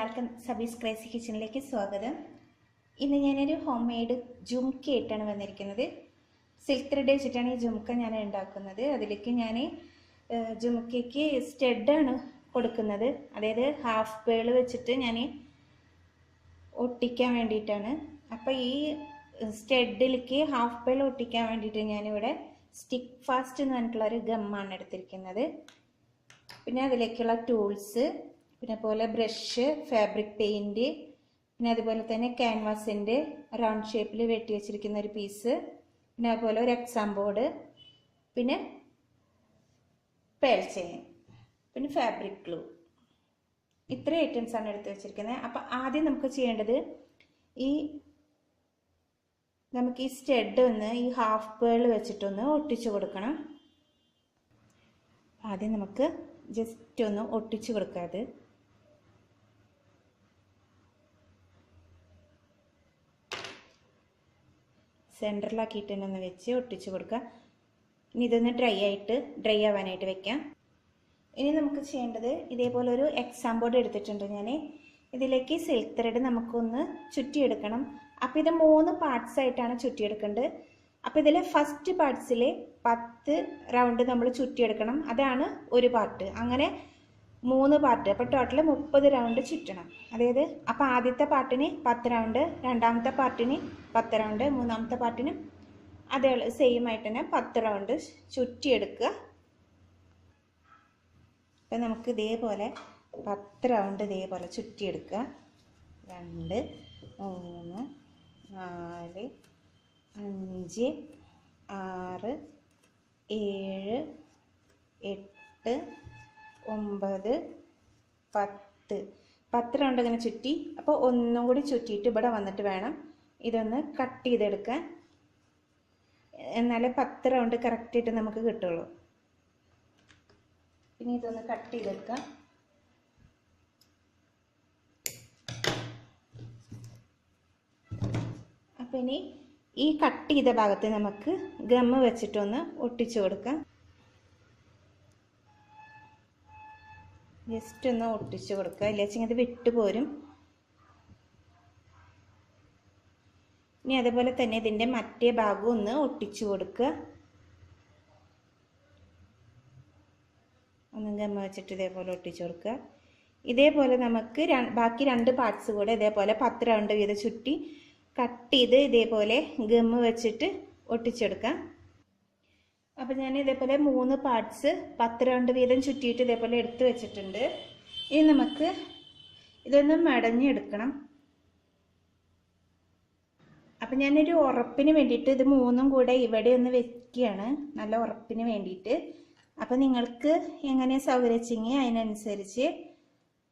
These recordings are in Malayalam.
എല്ലാവർക്കും സബീസ് ക്രേസി കിച്ചണിലേക്ക് സ്വാഗതം. ഇന്ന് ഞാനൊരു ഹോം മെയ്ഡ് ജുംക്ക ആയിട്ടാണ് വന്നിരിക്കുന്നത്. സിൽക്ക് ത്രെഡ് വെച്ചിട്ടാണ് ഈ ജുംക്ക ഞാൻ ഉണ്ടാക്കുന്നത്. അതിലേക്ക് ഞാൻ ജുംക്കയ്ക്ക് സ്റ്റഡാണ് കൊടുക്കുന്നത്. അതായത് ഹാഫ് പേൾ വെച്ചിട്ട് ഞാൻ ഒട്ടിക്കാൻ വേണ്ടിയിട്ടാണ്. അപ്പോൾ ഈ സ്റ്റഡിലേക്ക് ഹാഫ് പേൾ ഒട്ടിക്കാൻ വേണ്ടിയിട്ട് ഞാനിവിടെ സ്റ്റിക്ക് ഫാസ്റ്റ് എന്ന് പറഞ്ഞിട്ടുള്ളൊരു ഗമ്മാണ് എടുത്തിരിക്കുന്നത്. പിന്നെ അതിലേക്കുള്ള ടൂൾസ്, പിന്നെ അതുപോലെ ബ്രഷ്, ഫാബ്രിക് പെയിൻറ്റ്, പിന്നെ അതുപോലെ തന്നെ ക്യാൻവാസിൻ്റെ റൗണ്ട് ഷേപ്പിൽ വെട്ടി വെച്ചിരിക്കുന്ന ഒരു പീസ്, പിന്നെ അതുപോലെ ഒരു എക്സാം ബോർഡ്, പിന്നെ പേൾ ചെയിൻ, പിന്നെ ഫാബ്രിക് ഗ്ലൂ. ഇത്ര ഐറ്റംസാണ് എടുത്ത് വെച്ചിരിക്കുന്നത്. അപ്പം ആദ്യം നമുക്ക് ചെയ്യേണ്ടത് നമുക്ക് ഈ സ്റ്റഡ് ഒന്ന് ഈ ഹാഫ് പേൾ വെച്ചിട്ടൊന്ന് ഒട്ടിച്ചു കൊടുക്കണം. ആദ്യം നമുക്ക് ജസ്റ്റ് ഒന്ന് ഒട്ടിച്ചു കൊടുക്കാതെ സെൻറ്ററിലാക്കിയിട്ട് തന്നെ ഒന്ന് വെച്ച് ഒട്ടിച്ചു കൊടുക്കുക. ഇനി ഇതൊന്ന് ഡ്രൈ ആവാനായിട്ട് വെക്കാം. ഇനി നമുക്ക് ചെയ്യേണ്ടത് ഇതേപോലെ ഒരു എക്സാം ബോർഡ് എടുത്തിട്ടുണ്ട് ഞാൻ. ഇതിലേക്ക് സിൽക്ക് ത്രെഡ് നമുക്കൊന്ന് ചുറ്റിയെടുക്കണം. അപ്പോൾ ഇത് 3 പാർട്സ് ആയിട്ടാണ് ചുറ്റിയെടുക്കേണ്ടത്. അപ്പോൾ ഇതിൽ ഫസ്റ്റ് പാർട്സിൽ 10 റൗണ്ട് നമ്മൾ ചുറ്റിയെടുക്കണം. അതാണ് ഒരു പാർട്ട്. അങ്ങനെ 3 പാർട്ട്. അപ്പോൾ ടോട്ടൽ 30 റൗണ്ട് ചുറ്റണം. അതായത് അപ്പോൾ ആദ്യത്തെ പാർട്ടിന് 10 റൗണ്ട്, രണ്ടാമത്തെ പാർട്ടിന് 10 റൗണ്ട്, മൂന്നാമത്തെ പാർട്ടിന് അതേ സെയിം ആയിട്ട് തന്നെ 10 റൗണ്ട് ചുറ്റിയെടുക്കുക. അപ്പം നമുക്ക് ഇതേപോലെ 10 റൗണ്ട് ഇതേപോലെ ചുറ്റിയെടുക്കുക. 2, 3, 4, 5, 6, 7, 8, 9, 10 റൗണ്ട് ഇങ്ങനെ ചുറ്റി. അപ്പോൾ ഒന്നും കൂടി ചുറ്റിയിട്ട് ഇവിടെ വന്നിട്ട് വേണം ഇതൊന്ന് കട്ട് ചെയ്തെടുക്കാൻ. എന്നാലേ 10 റൗണ്ട് കറക്റ്റായിട്ട് നമുക്ക് കിട്ടുള്ളൂ. പിന്നെ ഇതൊന്ന് കട്ട് ചെയ്തെടുക്കാം. അപ്പോൾ ഇനി ഈ കട്ട് ചെയ്ത ഭാഗത്ത് നമുക്ക് ഗമ്മ് വെച്ചിട്ടൊന്ന് ഒട്ടിച്ചു കൊടുക്കാം. ജസ്റ്റ് ഒന്ന് ഒട്ടിച്ചു കൊടുക്കുക, ഇല്ലെങ്കിൽ അത് വിട്ടുപോരും. ഇനി അതുപോലെ തന്നെ ഇതിൻ്റെ മറ്റേ ഭാഗവും ഒന്ന് ഒട്ടിച്ചു കൊടുക്കുക. ഒന്ന് ഗമ്മ വെച്ചിട്ട് ഇതേപോലെ ഒട്ടിച്ചു കൊടുക്കുക. ഇതേപോലെ നമുക്ക് ബാക്കി 2 പാർട്സ് കൂടെ ഇതേപോലെ 10 റൗണ്ട് വീതം ചുറ്റി കട്ട് ചെയ്ത് ഇതേപോലെ ഗമ്മ് വെച്ചിട്ട് ഒട്ടിച്ചെടുക്കാം. അപ്പം ഞാൻ ഇതേപോലെ 3 പാർട്സ് 10 റൗണ്ട് വീതം ചുറ്റിയിട്ട് ഇതേപോലെ എടുത്ത് വെച്ചിട്ടുണ്ട്. ഇനി നമുക്ക് ഇതൊന്ന് മടഞ്ഞെടുക്കണം. അപ്പം ഞാനൊരു ഉറപ്പിന് വേണ്ടിയിട്ട് ഇത് 3ഉം കൂടെ ഇവിടെ ഒന്ന് വെക്കുകയാണ്, നല്ല ഉറപ്പിന് വേണ്ടിയിട്ട്. അപ്പം നിങ്ങൾക്ക് എങ്ങനെ സൗകര്യച്ചെങ്കിൽ അതിനനുസരിച്ച്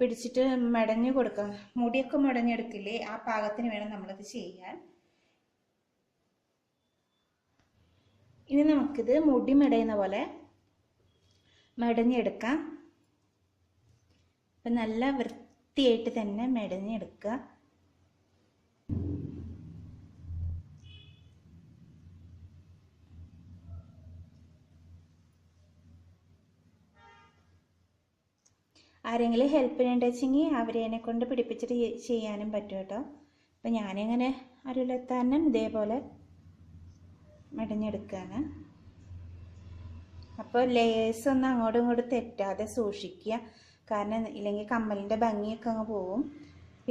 പിടിച്ചിട്ട് മടഞ്ഞു കൊടുക്കാം. മുടിയൊക്കെ മടഞ്ഞെടുക്കില്ലേ, ആ പാകത്തിന് വേണം നമ്മളത് ചെയ്യാൻ. ഇനി നമുക്കിത് മുടി മെടയുന്ന പോലെ മെടഞ്ഞെടുക്കാം. അപ്പം നല്ല വൃത്തിയായിട്ട് തന്നെ മെടഞ്ഞെടുക്കുക. ആരെങ്കിലും ഹെൽപ്പിനുണ്ടെച്ചെങ്കിൽ അവരെ കൊണ്ട് പിടിപ്പിച്ചിട്ട് ചെയ്യാനും പറ്റും കേട്ടോ. അപ്പം ഞാനിങ്ങനെ അരുലെത്താനും ഇതേപോലെ മെടഞ്ഞെടുക്കുകയാണ്. അപ്പോൾ ലേയേഴ്സ് ഒന്നും അങ്ങോട്ടും ഇങ്ങോട്ടും തെറ്റാതെ സൂക്ഷിക്കുക, കാരണം ഇല്ലെങ്കിൽ കമ്മലിൻ്റെ ഭംഗിയൊക്കെ അങ്ങ് പോവും.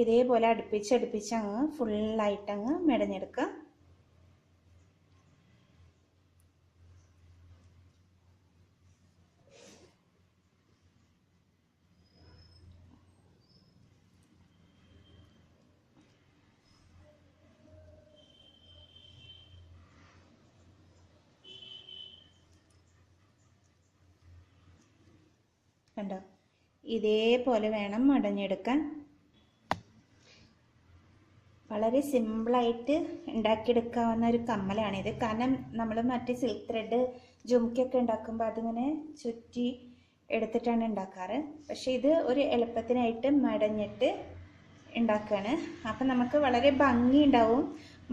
ഇതേപോലെ അടുപ്പിച്ച് അങ്ങ് ഫുള്ളായിട്ടങ്ങ് മെടഞ്ഞെടുക്കുക. കണ്ടോ, ഇതേപോലെ വേണം മടഞ്ഞെടുക്കാൻ. വളരെ സിമ്പിളായിട്ട് ഉണ്ടാക്കിയെടുക്കാവുന്ന ഒരു കമ്മലാണിത്. കാരണം നമ്മൾ മറ്റേ സിൽക്ക് ത്രെഡ് ജുംക്കയൊക്കെ ഉണ്ടാക്കുമ്പോൾ അതിങ്ങനെ ചുറ്റി എടുത്തിട്ടാണ് ഉണ്ടാക്കാറ്. പക്ഷേ ഇത് ഒരു എളുപ്പത്തിനായിട്ട് മടഞ്ഞിട്ട് ഉണ്ടാക്കുകയാണ്. അപ്പം നമുക്ക് വളരെ ഭംഗി ഉണ്ടാവും.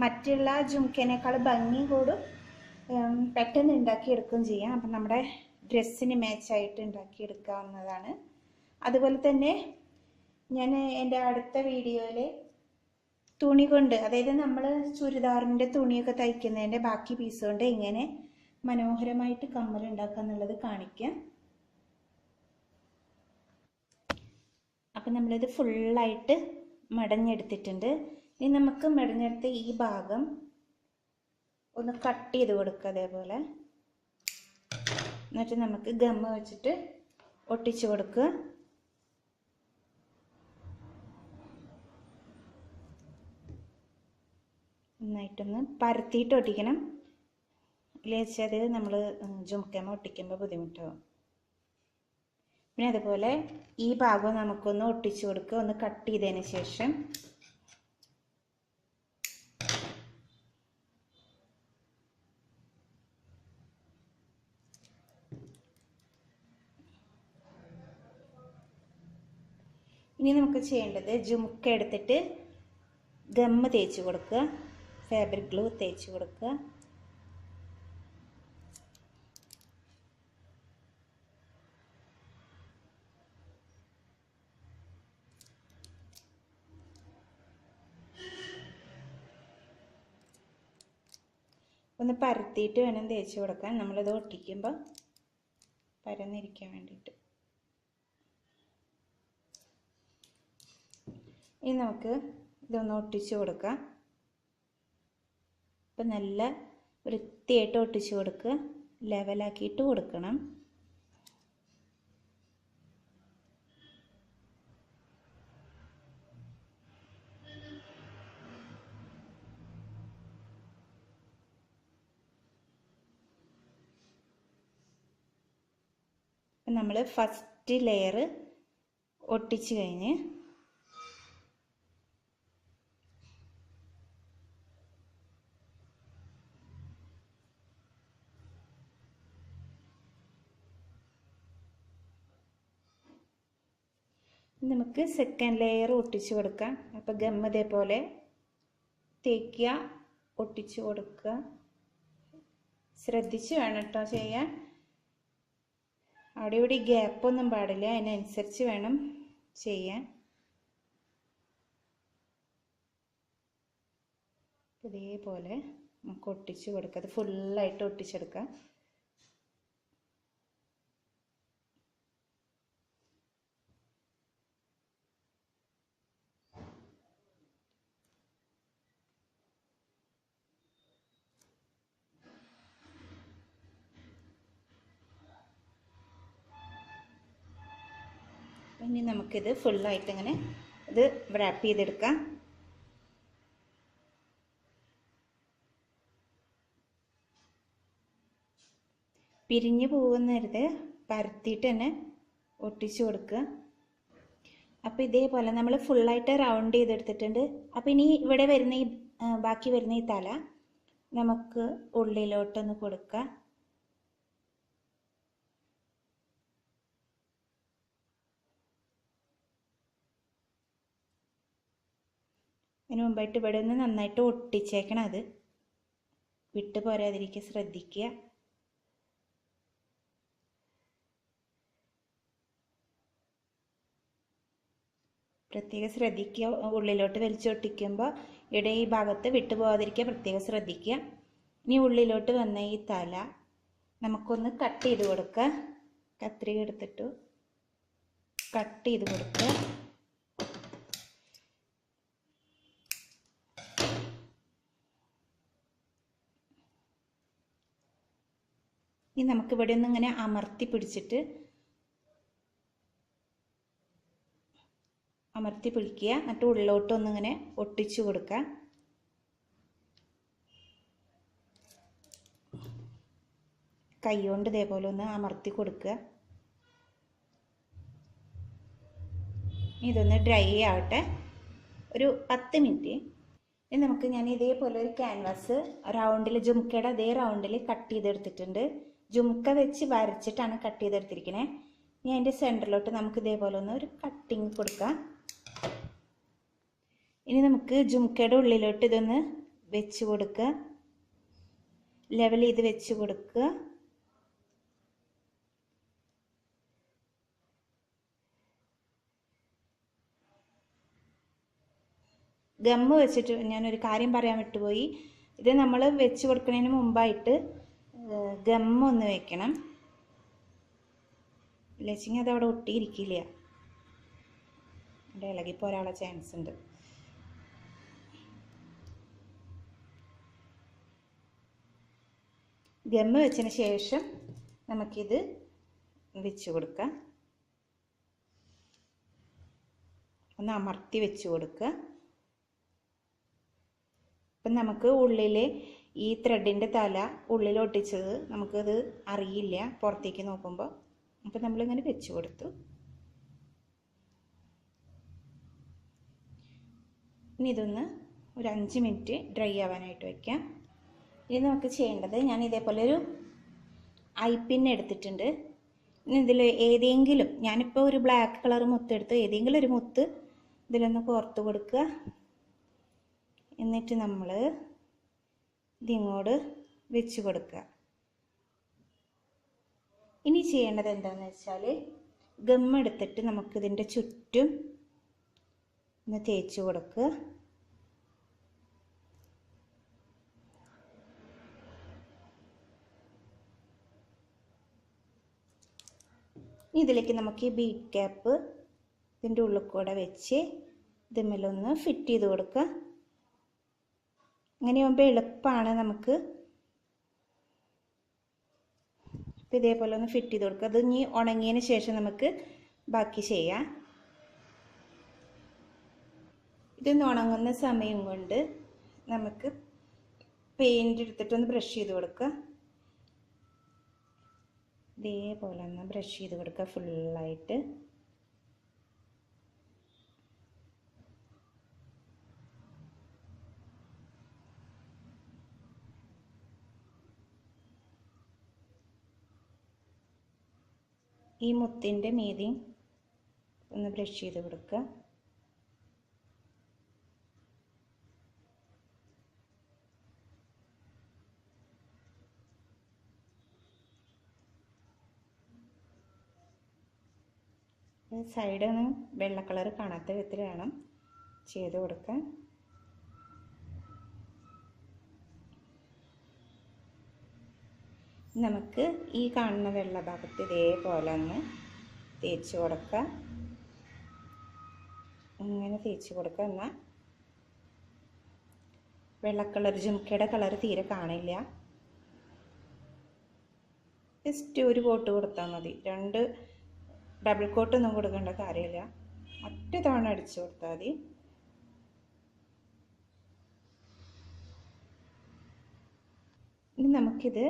മറ്റുള്ള ജുംക്കേനേക്കാൾ ഭംഗി കൂടും, പെട്ടെന്ന് ഉണ്ടാക്കിയെടുക്കുകയും ചെയ്യാം. അപ്പം നമ്മുടെ ഡ്രസ്സിന് മാച്ചായിട്ട് ഉണ്ടാക്കിയെടുക്കാവുന്നതാണ്. അതുപോലെ തന്നെ ഞാൻ എൻ്റെ അടുത്ത വീഡിയോയിൽ തുണി കൊണ്ട്, അതായത് നമ്മൾ ചുരിദാറിൻ്റെ തുണിയൊക്കെ തയ്ക്കുന്നതിൻ്റെ ബാക്കി പീസ് കൊണ്ട് എങ്ങനെ മനോഹരമായിട്ട് കമ്മൽ ഉണ്ടാക്കുക എന്നുള്ളത് കാണിക്കാം. അപ്പം നമ്മളിത് ഫുള്ളായിട്ട് മടഞ്ഞെടുത്തിട്ടുണ്ട്. ഇനി നമുക്ക് മടഞ്ഞെടുത്ത ഈ ഭാഗം ഒന്ന് കട്ട് ചെയ്ത് കൊടുക്കുക അതേപോലെ. എന്നിട്ട് നമുക്ക് ഗമ്മ് വെച്ചിട്ട് ഒട്ടിച്ചു കൊടുക്കുക. നന്നായിട്ടൊന്ന് പരത്തിയിട്ട് ഒട്ടിക്കണം. ഇല്ലെങ്കിൽ അത് നമ്മൾ ജുംക്കമ്മ ഒട്ടിക്കുമ്പോൾ ബുദ്ധിമുട്ടാവും. പിന്നെ അതുപോലെ ഈ ഭാഗം നമുക്കൊന്ന് ഒട്ടിച്ചു കൊടുക്കുക, ഒന്ന് കട്ട് ചെയ്തതിന് ശേഷം. ഇനി നമുക്ക് ചെയ്യേണ്ടത് ജുംക്ക എടുത്തിട്ട് ഗമ്മ് തേച്ച് കൊടുക്കുക, ഫാബ്രിക് ഗ്ലൂ തേച്ച് കൊടുക്കുക. ഒന്ന് പരത്തിയിട്ട് വേണം തേച്ച് കൊടുക്കാൻ, നമ്മളിത് ഒട്ടിക്കുമ്പോൾ പരന്നിരിക്കാൻ വേണ്ടിയിട്ട്. ഇനി നമുക്ക് ഇതൊന്ന് ഒട്ടിച്ച് കൊടുക്കാം. അപ്പം നല്ല വൃത്തിയായിട്ട് ഒട്ടിച്ച് കൊടുക്കുക, ലെവലാക്കിയിട്ട് കൊടുക്കണം. നമ്മൾ ഫസ്റ്റ് ലെയർ ഒട്ടിച്ച് കഴിഞ്ഞ് നമുക്ക് സെക്കൻഡ് ലെയർ ഒട്ടിച്ച് കൊടുക്കാം. അപ്പോൾ ഗമ്മ് ഇതേപോലെ തേക്കുക, ഒട്ടിച്ച് കൊടുക്കുക. ശ്രദ്ധിച്ച് വേണം കേട്ടോ ചെയ്യാൻ. അവിടെ ഇവിടെ ഗ്യാപ്പൊന്നും പാടില്ല, അതിനനുസരിച്ച് വേണം ചെയ്യാൻ. ഇതേപോലെ നമുക്ക് ഒട്ടിച്ച് കൊടുക്കുക, അത് ഫുള്ളായിട്ട് ഒട്ടിച്ചെടുക്കാം. ഇനി നമുക്കിത് ഫുള്ളായിട്ട് ഇങ്ങനെ ഇത് റാപ്പ് ചെയ്തെടുക്കാം. പിരിഞ്ഞു പോകുന്നരുത്, പരത്തിയിട്ട് തന്നെ ഒട്ടിച്ചു കൊടുക്കുക. അപ്പോൾ ഇതേപോലെ നമ്മൾ ഫുള്ളായിട്ട് റൗണ്ട് ചെയ്തെടുത്തിട്ടുണ്ട്. അപ്പോൾ ഇനി ഇവിടെ വരുന്ന ഈ ബാക്കി വരുന്ന ഈ തല നമുക്ക് ഉള്ളിലോട്ടൊന്ന് കൊടുക്കുക. അതിന് മുമ്പായിട്ട് ഇവിടെ ഒന്ന് നന്നായിട്ട് ഒട്ടിച്ചേക്കണം, അത് വിട്ടു പോരാതിരിക്കുക ശ്രദ്ധിക്കുക. പ്രത്യേകം ശ്രദ്ധിക്കുക, ഉള്ളിലോട്ട് വലിച്ചൊട്ടിക്കുമ്പോൾ ഇവിടെ ഈ ഭാഗത്ത് വിട്ടു പോകാതിരിക്കുക പ്രത്യേകം ശ്രദ്ധിക്കുക. ഇനി ഉള്ളിലോട്ട് വന്ന ഈ തല നമുക്കൊന്ന് കട്ട് ചെയ്ത് കൊടുക്കുക. കത്രിക എടുത്തിട്ട് കട്ട് ചെയ്ത് കൊടുക്കുക. ഇനി നമുക്കിവിടെ ഒന്ന് ഇങ്ങനെ അമർത്തി പിടിച്ചിട്ട് അമർത്തി പിടിക്കുക, എന്നിട്ട് ഉള്ളിലോട്ടൊന്നിങ്ങനെ ഒട്ടിച്ചു കൊടുക്കുക. കൈ കൊണ്ട് ഇതേപോലെ ഒന്ന് അമർത്തി കൊടുക്കുക. ഇതൊന്ന് ഡ്രൈ ആവട്ടെ ഒരു 10 മിനിറ്റ്. ഇനി നമുക്ക് ഞാൻ ഇതേപോലെ ഒരു ക്യാൻവാസ് റൗണ്ടിൽ ജുംക്കയുടെ അതേ റൗണ്ടിൽ കട്ട് ചെയ്തെടുത്തിട്ടുണ്ട്. ജുംക്ക വെച്ച് വരച്ചിട്ടാണ് കട്ട് ചെയ്തെടുത്തിരിക്കുന്നത്. ഇനി അതിൻ്റെ സെൻറ്ററിലോട്ട് നമുക്ക് ഇതേപോലെ ഒന്ന് ഒരു കട്ടിങ് കൊടുക്കാം. ഇനി നമുക്ക് ജുംക്കയുടെ ഉള്ളിലോട്ട് ഇതൊന്ന് വെച്ച് കൊടുക്കുക, ലെവൽ ചെയ്ത് വെച്ച് കൊടുക്കുക. ഗമ്മ് വെച്ചിട്ട് ഞാനൊരു കാര്യം പറയാൻ വിട്ടുപോയി. ഇത് നമ്മൾ വെച്ച് കൊടുക്കുന്നതിന് മുമ്പായിട്ട് ഗമ്മൊന്ന് വെക്കണം, ഇല്ലെങ്കിൽ അതവിടെ ഒട്ടിയിരിക്കില്ല, അവിടെ ഇളകിപ്പോരാനുള്ള ചാൻസ് ഉണ്ട്. ഗമ്മ് വെച്ചതിന് ശേഷം നമുക്കിത് വെച്ച് കൊടുക്കാം. ഒന്ന് അമർത്തി വെച്ച് കൊടുക്കുക. അപ്പം നമുക്ക് ഉള്ളിൽ ഈ ത്രെഡിൻ്റെ തല ഉള്ളിൽ ഒട്ടിച്ചത് നമുക്കത് അറിയില്ല പുറത്തേക്ക് നോക്കുമ്പോൾ. അപ്പം നമ്മളിങ്ങനെ വെച്ച് കൊടുത്തു. ഇനി ഇതൊന്ന് ഒരു 5 മിനിറ്റ് ഡ്രൈ ആവാനായിട്ട് വയ്ക്കാം. ഇനി നമുക്ക് ചെയ്യേണ്ടത്, ഞാൻ ഇതേപോലെ ഒരു ഐപ്പിൻ എടുത്തിട്ടുണ്ട്. ഇനി ഇതിൽ ഏതെങ്കിലും, ഞാനിപ്പോൾ ഒരു ബ്ലാക്ക് കളർ മുത്ത് എടുത്ത് ഏതെങ്കിലും ഒരു മുത്ത് ഇതിലൊന്ന് കോർത്ത് കൊടുക്കുക. എന്നിട്ട് നമ്മൾ ഇതിങ്ങോട്ട് വെച്ച് കൊടുക്കുക. ഇനി ചെയ്യേണ്ടത് എന്താണെന്ന് വെച്ചാൽ, ഗം എടുത്തിട്ട് നമുക്കിതിൻ്റെ ചുറ്റും ഒന്ന് തേച്ച് കൊടുക്കുക. ഇതിലേക്ക് നമുക്ക് ഈ ബീഡ് ക്യാപ്പ് ഇതിൻ്റെ ഉള്ളിൽ കൂടെ വെച്ച് ഇതിന്മേലൊന്ന് ഫിറ്റ് ചെയ്ത് കൊടുക്കുക. അങ്ങനെ ആകുമ്പോൾ എളുപ്പമാണ് നമുക്ക്. അപ്പോൾ ഇതേപോലെ ഒന്ന് ഫിറ്റ് ചെയ്ത് കൊടുക്കുക. അത് ഇനി ഉണങ്ങിയതിന് ശേഷം നമുക്ക് ബാക്കി ചെയ്യാം. ഇതൊന്ന് ഉണങ്ങുന്ന സമയം കൊണ്ട് നമുക്ക് പെയിൻറ് എടുത്തിട്ടൊന്ന് ബ്രഷ് ചെയ്ത് കൊടുക്കുക. ഇതേപോലെ ഒന്ന് ബ്രഷ് ചെയ്ത് കൊടുക്കുക ഫുള്ളായിട്ട്. ഈ മുത്തിൻ്റെ മീതിയും ഒന്ന് ബ്രഷ് ചെയ്ത് കൊടുക്കുക. സൈഡൊന്നും വെള്ള കളർ കാണാത്ത വിധത്തിൽ വേണം ചെയ്ത് കൊടുക്കാൻ. നമുക്ക് ഈ കാണുന്ന വെള്ള ഭാഗത്ത് ഇതേപോലെ ഒന്ന് തേച്ച് കൊടുക്കുക. ഇങ്ങനെ തേച്ച് കൊടുക്കുക. എന്നാൽ വെള്ള കളർ ജുംക്കയുടെ കളർ തീരെ കാണില്ല. ജസ്റ്റ് ഒരു കോട്ട് കൊടുത്താൽ മതി. 2 ഡബിൾ കോട്ടൊന്നും കൊടുക്കേണ്ട കാര്യമില്ല. ഒറ്റ തവണ അടിച്ചു കൊടുത്താൽ മതി. ഇനി നമുക്കിത്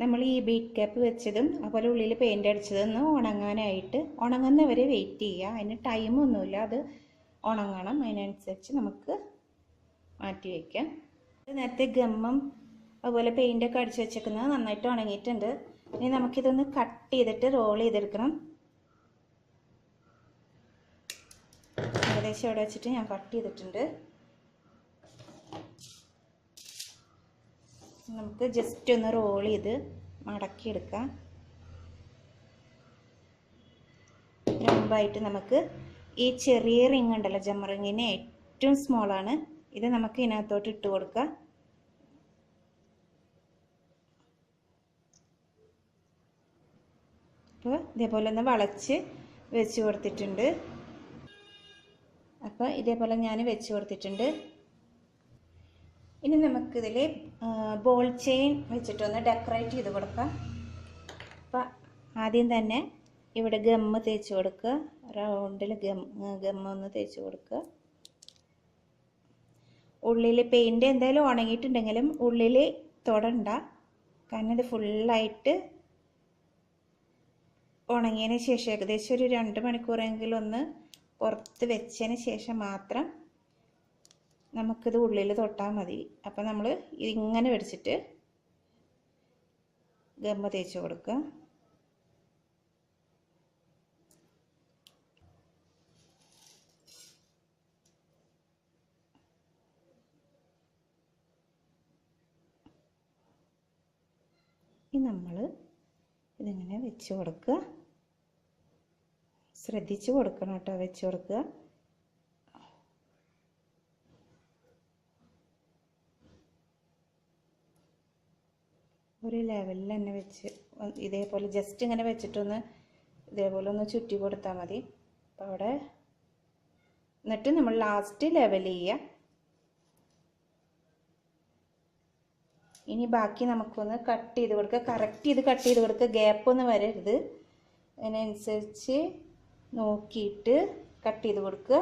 നമ്മൾ ഈ ബീഡ് ക്യാപ്പ് വെച്ചതും അതുപോലെ ഉള്ളിൽ പെയിൻ്റ് അടിച്ചതൊന്ന് ഉണങ്ങാനായിട്ട്, ഉണങ്ങുന്നവരെ വെയിറ്റ് ചെയ്യുക. അതിന് ടൈമൊന്നുമില്ല, അത് ഉണങ്ങണം. അതിനനുസരിച്ച് നമുക്ക് മാറ്റി വയ്ക്കാം. നേരത്തെ ഗമ്മും അതുപോലെ പെയിൻ്റൊക്കെ അടിച്ച് വെച്ചേക്കുന്നത് നന്നായിട്ട് ഉണങ്ങിയിട്ടുണ്ട്. ഇനി നമുക്കിതൊന്ന് കട്ട് ചെയ്തിട്ട് റോൾ ചെയ്തെടുക്കണം. ഏകദേശം ഇവിടെ വെച്ചിട്ട് ഞാൻ കട്ട് ചെയ്തിട്ടുണ്ട്. നമുക്ക് ജസ്റ്റ് ഒന്ന് റോൾ ചെയ്ത് മടക്കിയെടുക്കാം. മുമ്പായിട്ട് നമുക്ക് ഈ ചെറിയ റിങ് ഉണ്ടല്ലോ, ജമ്മ റിങ്ങിന് ഏറ്റവും സ്മോളാണ്, ഇത് നമുക്ക് ഇതിനകത്തോട്ട് ഇട്ട് കൊടുക്കാം. അപ്പോൾ ഇതേപോലെ ഒന്ന് വളച്ച് വെച്ച് കൊടുത്തിട്ടുണ്ട്. അപ്പോൾ ഇതേപോലെ ഞാൻ വെച്ച് കൊടുത്തിട്ടുണ്ട്. ഇനി നമുക്കിതിൽ ബോൾ ചെയിൻ വെച്ചിട്ടൊന്ന് ഡെക്കറേറ്റ് ചെയ്ത് കൊടുക്കാം. അപ്പം ആദ്യം തന്നെ ഇവിടെ ഗമ്മ് തേച്ച് കൊടുക്കുക. റൗണ്ടിൽ ഗമ്മൊന്ന് തേച്ച് കൊടുക്കുക. ഉള്ളിൽ പെയിൻറ് എന്തായാലും ഉണങ്ങിയിട്ടുണ്ടെങ്കിലും ഉള്ളിൽ തൊടണ്ട, കാരണം ഇത് ഫുള്ളായിട്ട് ഉണങ്ങിയതിന് ശേഷം ഏകദേശം ഒരു 2 മണിക്കൂറെങ്കിലും ഒന്ന് പുറത്ത് വെച്ചതിന് ശേഷം മാത്രം നമുക്കിത് ഉള്ളിൽ തൊട്ടാൽ മതി. അപ്പം നമ്മൾ ഇതിങ്ങനെ വെച്ചിട്ട് ഗമ്മ തേച്ച് കൊടുക്കുക. ഇനി നമ്മൾ ഇതിങ്ങനെ വെച്ച് കൊടുക്കുക. ശ്രദ്ധിച്ച് കൊടുക്കണം കേട്ടോ, വെച്ച് കൊടുക്കുക. ഒരു ലെവലിൽ തന്നെ വെച്ച് ഇതേപോലെ ജസ്റ്റ് ഇങ്ങനെ വെച്ചിട്ടൊന്ന് ഇതേപോലെ ഒന്ന് ചുറ്റി കൊടുത്താൽ മതി. അപ്പോൾ അവിടെ എന്നിട്ട് നമ്മൾ ലാസ്റ്റ് ലെവൽ ചെയ്യുക. ഇനി ബാക്കി നമുക്കൊന്ന് കട്ട് ചെയ്ത് കൊടുക്കുക. കറക്റ്റ് ചെയ്ത് കട്ട് ചെയ്ത് കൊടുക്കുക, ഗ്യാപ്പൊന്നും വരരുത്. അതിനനുസരിച്ച് നോക്കിയിട്ട് കട്ട് ചെയ്ത് കൊടുക്കുക.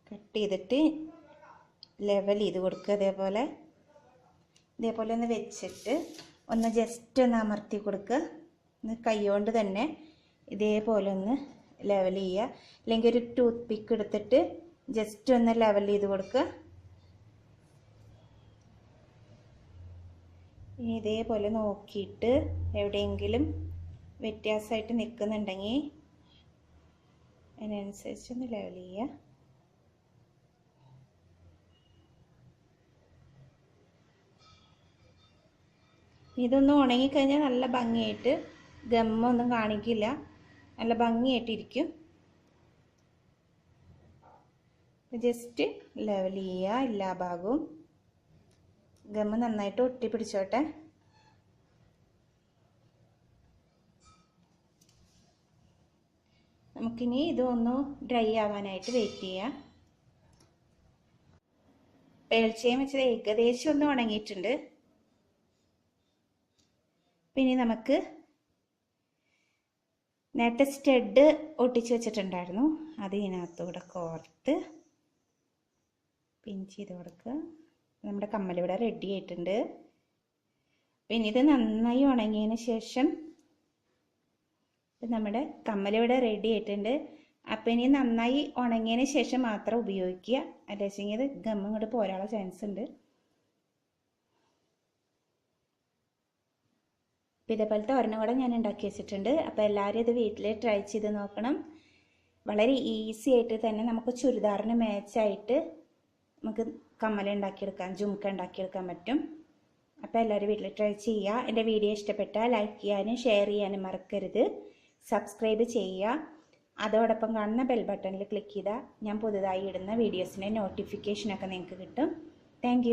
കട്ട് ചെയ്തിട്ട് ലെവൽ ചെയ്ത് കൊടുക്കുക. ഇതേപോലെ ഒന്ന് വെച്ചിട്ട് ഒന്ന് ജസ്റ്റ് ഒന്ന് അമർത്തി കൊടുക്കുക. കൈ കൊണ്ട് തന്നെ ഇതേപോലെ ഒന്ന് ലെവൽ ചെയ്യുക. അല്ലെങ്കിൽ ഒരു ടൂത്ത് പിക്ക് എടുത്തിട്ട് ജസ്റ്റ് ഒന്ന് ലെവൽ ചെയ്ത് കൊടുക്കുക. ഇനി ഇതേപോലെ നോക്കിയിട്ട് എവിടെയെങ്കിലും വ്യത്യാസമായിട്ട് നിൽക്കുന്നുണ്ടെങ്കിൽ അതിനനുസരിച്ച് ഒന്ന് ലെവൽ ചെയ്യുക. ഇതൊന്ന് ഉണങ്ങിക്കഴിഞ്ഞാൽ നല്ല ഭംഗിയായിട്ട് ഗമ്മൊന്നും കാണിക്കില്ല, നല്ല ഭംഗിയായിട്ടിരിക്കും. ജസ്റ്റ് ലെവൽ ചെയ്യുക എല്ലാ ഭാഗവും. ഗമ്മ് നന്നായിട്ട് ഒട്ടി പിടിച്ചോട്ടെ. നമുക്കിനി ഇതൊന്ന് ഡ്രൈ ആവാനായിട്ട് വെയിറ്റ് ചെയ്യാം. പേൾച്ചയും വെച്ചത് ഏകദേശം ഒന്ന് ഉണങ്ങിയിട്ടുണ്ട്. പിന്നെ നമുക്ക് നേരത്തെ സ്റ്റഡ് ഒട്ടിച്ച് വെച്ചിട്ടുണ്ടായിരുന്നു, അത് ഇതിനകത്തൂടെ കോർത്ത് പിൻ ചെയ്ത് കൊടുക്കുക. നമ്മുടെ കമ്മലിവിടെ റെഡി ആയിട്ടുണ്ട്. പിന്നെ ഇത് നന്നായി ഉണങ്ങിയതിന് ശേഷം നമ്മുടെ കമ്മലിവിടെ റെഡി ആയിട്ടുണ്ട്. അപ്പം ഇനി നന്നായി ഉണങ്ങിയതിന് ശേഷം മാത്രം ഉപയോഗിക്കുക, അല്ലെങ്കിൽ ഇത് ഗമ്മ് ഇങ്ങോട്ട് പോരാനുള്ള ചാൻസ് ഉണ്ട്. അപ്പോൾ ഇതേപോലത്തെ ഒരെണ്ണം കൂടെ ഞാൻ ഉണ്ടാക്കി വെച്ചിട്ടുണ്ട്. അപ്പോൾ എല്ലാവരും ഇത് വീട്ടിൽ ട്രൈ ചെയ്ത് നോക്കണം. വളരെ ഈസി ആയിട്ട് തന്നെ നമുക്ക് ചുരിദാറിന് മാച്ചായിട്ട് നമുക്ക് കമ്മൽ ഉണ്ടാക്കിയെടുക്കാൻ, ജുംക്ക ഉണ്ടാക്കിയെടുക്കാൻ പറ്റും. അപ്പോൾ എല്ലാവരും വീട്ടിൽ ട്രൈ ചെയ്യുക. എൻ്റെ വീഡിയോ ഇഷ്ടപ്പെട്ടാൽ ലൈക്ക് ചെയ്യാനും ഷെയർ ചെയ്യാനും മറക്കരുത്. സബ്സ്ക്രൈബ് ചെയ്യുക. അതോടൊപ്പം കാണുന്ന ബെൽ ബട്ടണിൽ ക്ലിക്ക് ചെയ്താൽ ഞാൻ പുതുതായി ഇടുന്ന വീഡിയോസിൻ്റെ നോട്ടിഫിക്കേഷനൊക്കെ നിങ്ങൾക്ക് കിട്ടും. താങ്ക്